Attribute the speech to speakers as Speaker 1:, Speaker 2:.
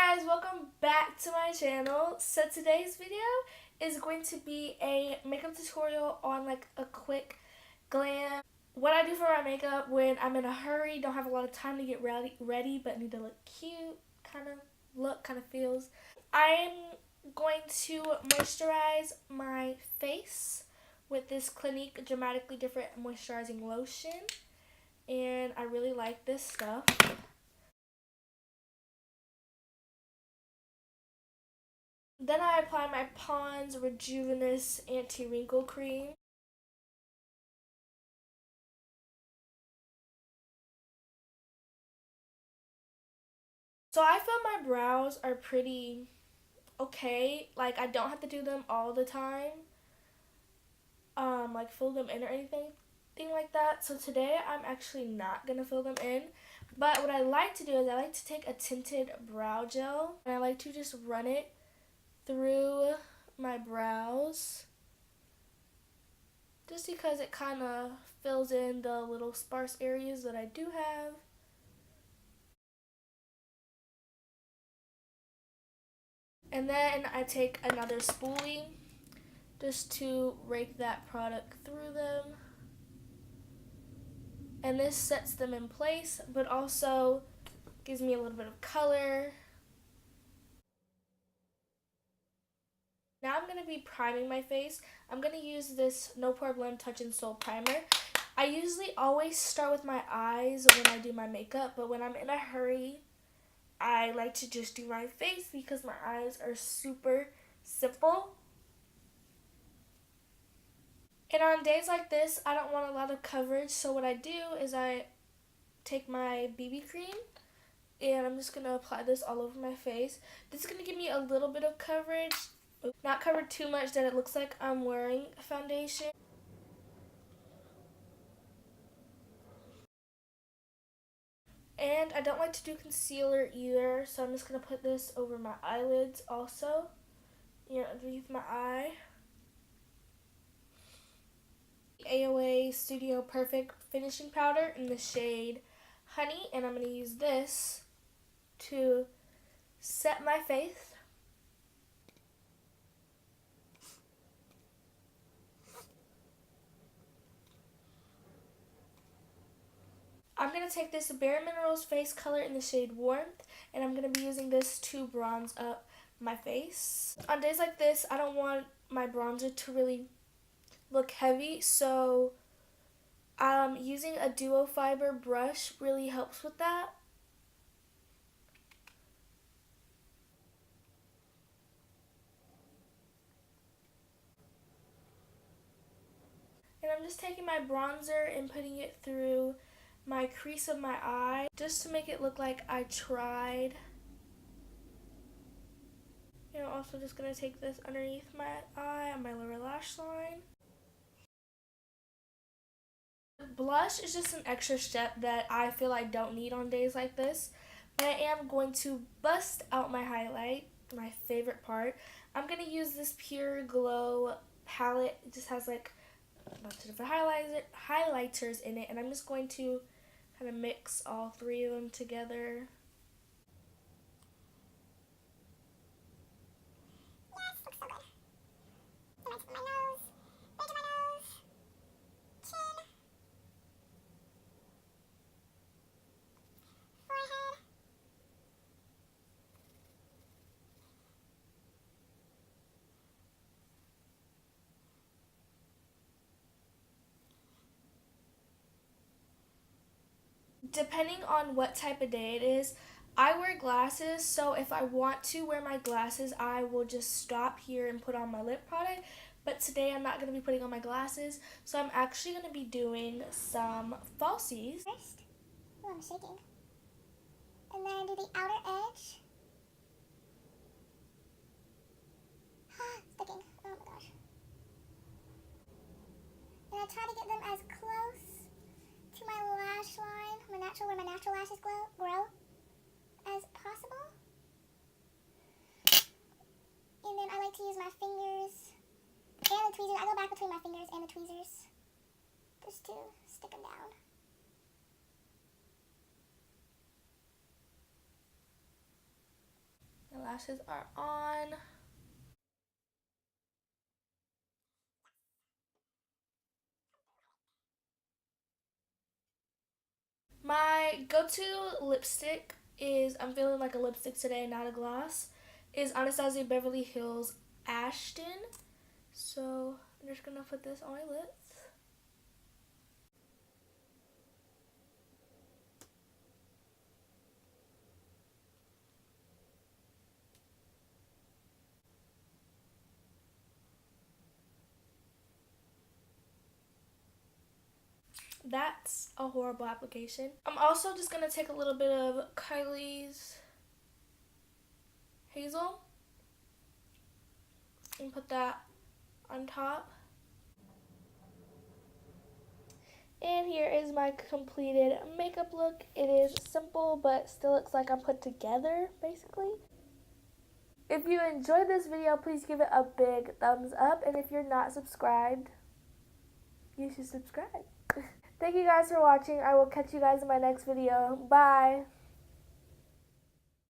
Speaker 1: guys, welcome back to my channel. So today's video is going to be a makeup tutorial on like a quick glam. What I do for my makeup when I'm in a hurry, don't have a lot of time to get ready but need to look cute, kind of feels. I'm going to moisturize my face with this Clinique Dramatically Different Moisturizing Lotion. And I really like this stuff. Then I apply my Pond's Rejuvenous Anti-Wrinkle Cream. So I feel my brows are pretty okay. Like I don't have to do them all the time. Like fill them in or anything like that. So today I'm actually not gonna fill them in. But what I like to do is I like to take a tinted brow gel and I like to just run it through my brows. Just because it kind of fills in the little sparse areas that I do have. And then I take another spoolie just to rake that product through them. And this sets them in place, but also gives me a little bit of color. Now I'm going to be priming my face. I'm going to use this No Pore Blend Touch in Soul Primer. I usually always start with my eyes when I do my makeup, but when I'm in a hurry, I like to just do my face because my eyes are super simple. And on days like this, I don't want a lot of coverage, so what I do is I take my BB cream and I'm just going to apply this all over my face. This is going to give me a little bit of coverage, not covered too much that it looks like I'm wearing foundation. And I don't like to do concealer either, so I'm just going to put this over my eyelids also, underneath my eye. AOA Studio Perfect Finishing Powder in the shade Honey, and I'm going to use this to set my face. I'm going to take this Bare Minerals face color in the shade Warmth, and I'm going to be using this to bronze up my face. On days like this, I don't want my bronzer to really look heavy, so using a Duo Fiber brush really helps with that. And I'm just taking my bronzer and putting it through my crease of my eye just to make it look like I tried. And I'm also just going to take this underneath my eye on my lower lash line. Blush is just an extra step that I feel I don't need on days like this. But I am going to bust out my highlight, my favorite part. I'm going to use this Pure Glow palette. It just has like a bunch of different highlighters in it. And I'm just going to kind of mix all three of them together. Depending on what type of day it is, I wear glasses, so if I want to wear my glasses, I will just stop here and put on my lip product. But today I'm not going to be putting on my glasses, so I'm actually going to be doing some falsies.
Speaker 2: First, I'm shaking. And then do the outer edge. Sticking. Oh my gosh. And I try to get them as close to my lash line, where my natural lashes grow, as possible. And then I like to use my fingers and the tweezers. I go back between my fingers and the tweezers just to stick them down.
Speaker 1: lashes are on. My go-to lipstick is, I'm feeling like a lipstick today, not a gloss, is Anastasia Beverly Hills Ashton. So I'm just gonna put this on my lips. That's a horrible application. I'm also just gonna take a little bit of Kylie's Hazel and put that on top. And here is my completed makeup look. It is simple, but still looks like I'm put together, basically. If you enjoyed this video, please give it a big thumbs up. And if you're not subscribed, you should subscribe. Thank you guys for watching. I will catch you guys in my next video. Bye.